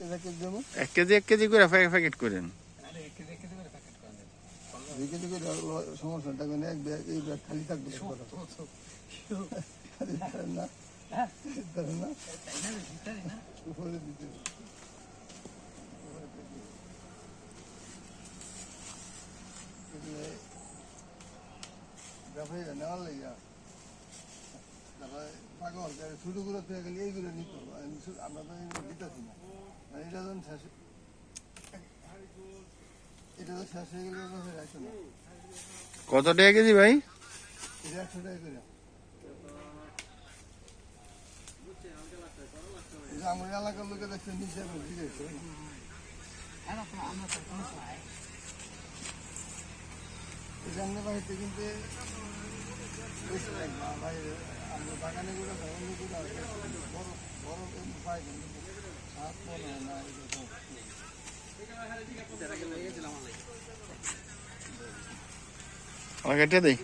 এক কেজি করে প্যাকেট করেন। 2 কেজি করে সমস্যা থাকবে না, এক ব্যাগ এই ব্যাগ খালি থাকবে না উপরে দিতে নেওয়ার লাইয়া পাগল ছোটো গুলো পেয়ে গেলে এইগুলো নিত, আমরা তো দিতেছি না, মানে এটা যখন শেষ, এটা তো শেষ হয়ে গেলে রাখছো না। কত টাকা কেজি ভাই? এটা 100 টাকা করে। আমার এলাকার লোকে দেখছেন নিচে সামনে বাড়িতে কিন্তু বাইরে আমরা বাগানে গুলো বড় বড় পাই কিন্তু সাপ মনে হয় না। আমাকে এটা দেই।